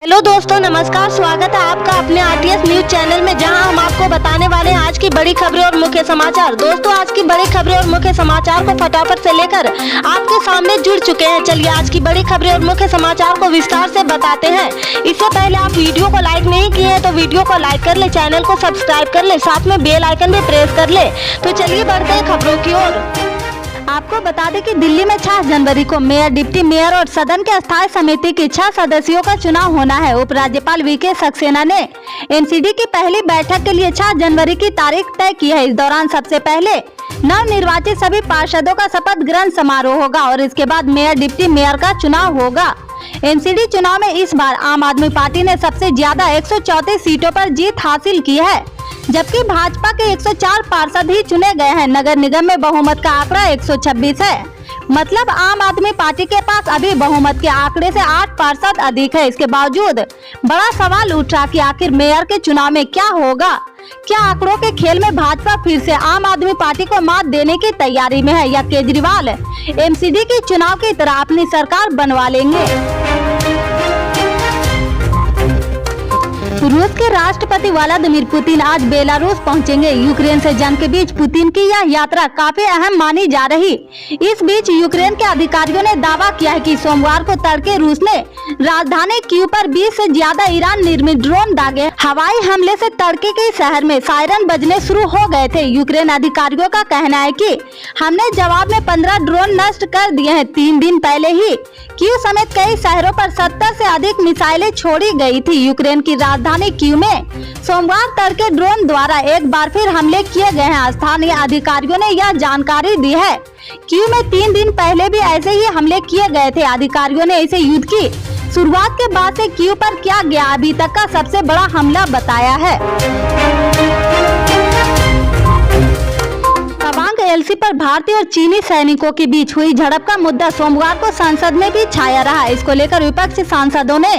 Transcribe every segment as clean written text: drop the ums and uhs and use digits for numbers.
Hello दोस्तों, नमस्कार। स्वागत है आपका अपने आरटीएस न्यूज चैनल में, जहां हम आपको बताने वाले हैं आज की बड़ी खबरें और मुख्य समाचार। दोस्तों, आज की बड़ी खबरें और मुख्य समाचार को फटाफट से लेकर आपके सामने जुड़ चुके हैं। चलिए आज की बड़ी खबरें और मुख्य समाचार को विस्तार से बताते हैं। इससे पहले आप वीडियो को लाइक नहीं किए हैं तो वीडियो को लाइक कर ले, चैनल को सब्सक्राइब कर ले, साथ में बेल आइकन भी प्रेस कर ले। तो चलिए बढ़ते हैं खबरों की ओर। आपको बता दें कि दिल्ली में 6 जनवरी को मेयर, डिप्टी मेयर और सदन के स्थायी समिति की 6 सदस्यों का चुनाव होना है। उपराज्यपाल वीके सक्सेना ने एनसीडी की पहली बैठक के लिए 6 जनवरी की तारीख तय की है। इस दौरान सबसे पहले नव निर्वाचित सभी पार्षदों का शपथ ग्रहण समारोह होगा और इसके बाद मेयर, डिप्टी मेयर का चुनाव होगा। एनसीडी चुनाव में इस बार आम आदमी पार्टी ने सबसे ज्यादा 134 सीटों पर जीत हासिल की है, जबकि भाजपा के 104 पार्षद ही चुने गए हैं। नगर निगम में बहुमत का आंकड़ा 126 है, मतलब आम आदमी पार्टी के पास अभी बहुमत के आंकड़े से 8 पार्षद अधिक है। इसके बावजूद बड़ा सवाल उठा कि आखिर मेयर के चुनाव में क्या होगा। क्या आंकड़ों के खेल में भाजपा फिर से आम आदमी पार्टी को मात देने की तैयारी में है, या केजरीवाल एमसीडी के चुनाव की तरह अपनी सरकार बनवा लेंगे। रूस के राष्ट्रपति व्लादिमीर पुतिन आज बेलारूस पहुंचेंगे। यूक्रेन से जंग के बीच पुतिन की यह यात्रा काफी अहम मानी जा रही। इस बीच यूक्रेन के अधिकारियों ने दावा किया है कि सोमवार को तड़के रूस ने राजधानी कीव पर 20 से ज्यादा ईरान निर्मित ड्रोन दागे। हवाई हमले से तड़के के शहर में सायरन बजने शुरू हो गए थे। यूक्रेन अधिकारियों का कहना है कि हमने जवाब में 15 ड्रोन नष्ट कर दिए हैं। 3 दिन पहले ही कीव समेत कई शहरों पर 70 से अधिक मिसाइलें छोड़ी गई थी। यूक्रेन की राजधानी कीव में सोमवार तड़के ड्रोन द्वारा एक बार फिर हमले किए गए हैं। स्थानीय अधिकारियों ने यह जानकारी दी है। कीव में 3 दिन पहले भी ऐसे ही हमले किए गए थे। अधिकारियों ने इसे युद्ध की शुरुआत के बाद से कीव पर किया गया अभी तक का सबसे बड़ा हमला बताया है। तवांग एलसी पर भारतीय और चीनी सैनिकों के बीच हुई झड़प का मुद्दा सोमवार को संसद में भी छाया रहा। इसको लेकर विपक्षी सांसदों ने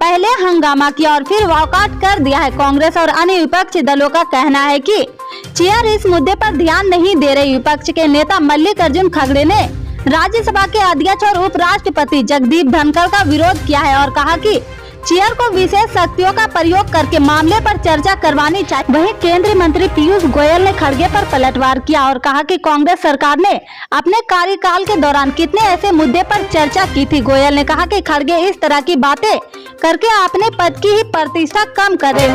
पहले हंगामा किया और फिर वॉकआउट कर दिया है। कांग्रेस और अन्य विपक्षी दलों का कहना है कि चेयर इस मुद्दे पर ध्यान नहीं दे रही। विपक्ष के नेता मल्लिकार्जुन खड़गे ने राज्यसभा के अध्यक्ष और उपराष्ट्रपति जगदीप धनखड़ का विरोध किया है और कहा कि चेयर को विशेष शक्तियों का प्रयोग करके मामले पर चर्चा करवानी चाहिए। वहीं केंद्रीय मंत्री पीयूष गोयल ने खड़गे पर पलटवार किया और कहा कि कांग्रेस सरकार ने अपने कार्यकाल के दौरान कितने ऐसे मुद्दे पर चर्चा की थी। गोयल ने कहा कि खड़गे इस तरह की बातें करके अपने पद की ही प्रतिष्ठा कम करे।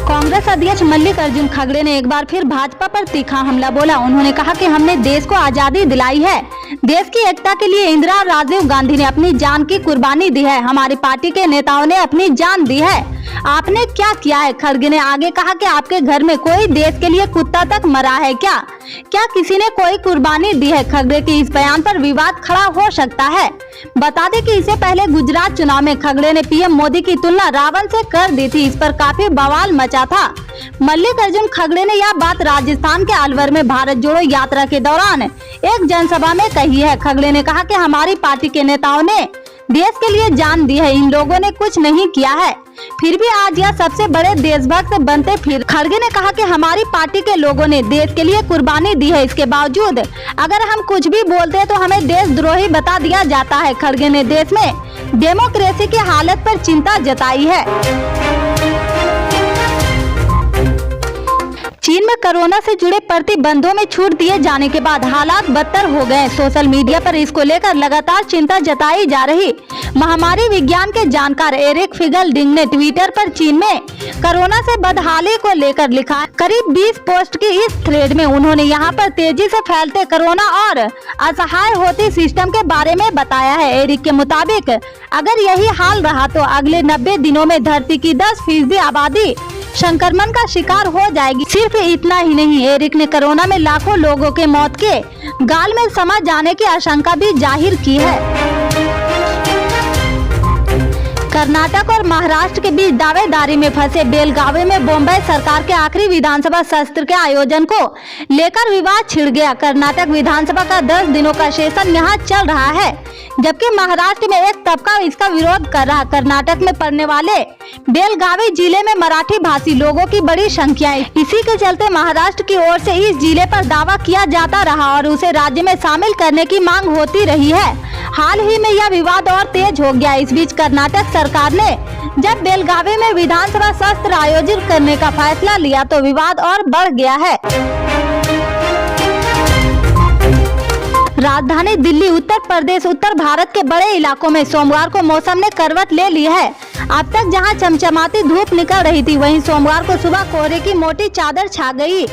कांग्रेस अध्यक्ष मल्लिकार्जुन खड़गे ने एक बार फिर भाजपा पर तीखा हमला बोला। उन्होंने कहा कि हमने देश को आजादी दिलाई है। देश की एकता के लिए इंदिरा और राजीव गांधी ने अपनी जान की कुर्बानी दी है। हमारी पार्टी के नेताओं ने अपनी जान दी है। आपने क्या किया है? खड़गे ने आगे कहा कि आपके घर में कोई देश के लिए कुत्ता तक मरा है क्या? क्या किसी ने कोई कुर्बानी दी है? खड़गे के इस बयान पर विवाद खड़ा हो सकता है। बता दें कि इससे पहले गुजरात चुनाव में खड़गे ने पीएम मोदी की तुलना रावण से कर दी थी। इस पर काफी बवाल मचा था। मल्लिकार्जुन खड़गे ने यह बात राजस्थान के अलवर में भारत जोड़ो यात्रा के दौरान एक जनसभा में कही है। खड़गे ने कहा कि हमारी पार्टी के नेताओं ने देश के लिए जान दी है, इन लोगों ने कुछ नहीं किया है, फिर भी आज यह सबसे बड़े देशभक्त बनते फिर। खड़गे ने कहा कि हमारी पार्टी के लोगों ने देश के लिए कुर्बानी दी है, इसके बावजूद अगर हम कुछ भी बोलते हैं तो हमें देशद्रोही बता दिया जाता है। खड़गे ने देश में डेमोक्रेसी की हालत पर चिंता जताई है। चीन में कोरोना से जुड़े प्रतिबंधों में छूट दिए जाने के बाद हालात बदतर हो गए। सोशल मीडिया पर इसको लेकर लगातार चिंता जताई जा रही। महामारी विज्ञान के जानकार एरिक फिगलडिंग ने ट्विटर पर चीन में कोरोना से बदहाली को लेकर लिखा। करीब 20 पोस्ट की इस थ्रेड में उन्होंने यहां पर तेजी से फैलते कोरोना और असहाय होती सिस्टम के बारे में बताया है। एरिक के मुताबिक अगर यही हाल रहा तो अगले 90 दिनों में धरती की 10% आबादी संक्रमण का शिकार हो जाएगी। सिर्फ इतना ही नहीं, एरिक ने कोरोना में लाखों लोगों के मौत के गाल में समा जाने की आशंका भी जाहिर की है। कर्नाटक और महाराष्ट्र के बीच दावेदारी में फंसे बेलगावी में बॉम्बे सरकार के आखिरी विधानसभा सत्र के आयोजन को लेकर विवाद छिड़ गया। कर्नाटक विधानसभा का 10 दिनों का सेशन यहां चल रहा है, जबकि महाराष्ट्र में एक तबका इसका विरोध कर रहा। कर्नाटक में पड़ने वाले बेलगावी जिले में मराठी भाषी लोगों की बड़ी संख्या है। इसी के चलते महाराष्ट्र की ओर से इस जिले पर दावा किया जाता रहा और उसे राज्य में शामिल करने की मांग होती रही है। हाल ही में यह विवाद और तेज हो गया। इस बीच कर्नाटक सरकार ने जब बेलगावी में विधानसभा सत्र आयोजित करने का फैसला लिया तो विवाद और बढ़ गया है। राजधानी दिल्ली, उत्तर प्रदेश, उत्तर भारत के बड़े इलाकों में सोमवार को मौसम ने करवट ले ली है। अब तक जहां चमचमाती धूप निकल रही थी, वहीं सोमवार को सुबह कोहरे की मोटी चादर छा गई।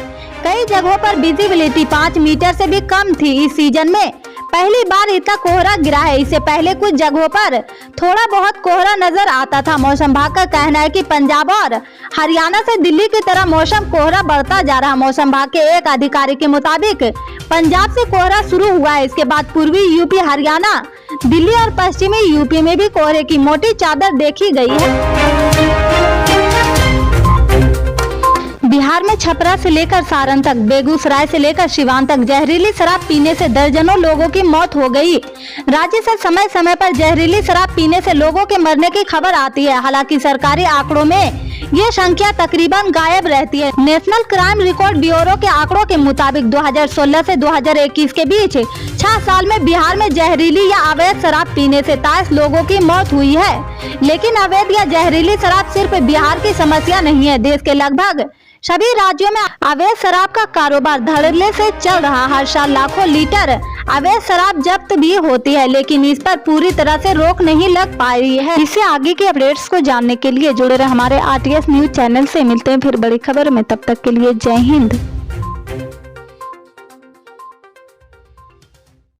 कई जगहों पर विजिबिलिटी 5 मीटर से भी कम थी। इस सीजन में पहली बार इतना कोहरा गिरा है। इससे पहले कुछ जगहों पर थोड़ा बहुत कोहरा नजर आता था। मौसम विभाग का कहना है कि पंजाब और हरियाणा से दिल्ली की तरह मौसम कोहरा बढ़ता जा रहा। मौसम विभाग के एक अधिकारी के मुताबिक पंजाब से कोहरा शुरू हुआ है, इसके बाद पूर्वी यूपी, हरियाणा, दिल्ली और पश्चिमी यूपी में भी कोहरे की मोटी चादर देखी गई है। बिहार में छपरा से लेकर सारण तक, बेगूसराय से लेकर सिवान तक जहरीली शराब पीने से दर्जनों लोगों की मौत हो गई। राज्य से समय समय पर जहरीली शराब पीने से लोगों के मरने की खबर आती है। हालांकि सरकारी आंकड़ों में ये संख्या तकरीबन गायब रहती है। नेशनल क्राइम रिकॉर्ड ब्यूरो के आंकड़ों के मुताबिक 2016 से 2021 के बीच 6 साल में बिहार में जहरीली या अवैध शराब पीने से 23 लोगों की मौत हुई है। लेकिन अवैध या जहरीली शराब सिर्फ बिहार की समस्या नहीं है। देश के लगभग सभी राज्यों में अवैध शराब का कारोबार धड़ल्ले से चल रहा। हर साल लाखों लीटर अवैध शराब जब्त भी होती है, लेकिन इस पर पूरी तरह से रोक नहीं लग पा रही है। इससे आगे के अपडेट्स को जानने के लिए जुड़े रहे हमारे आरटीएस न्यूज चैनल से। मिलते हैं फिर बड़ी खबर में, तब तक के लिए जय हिंद।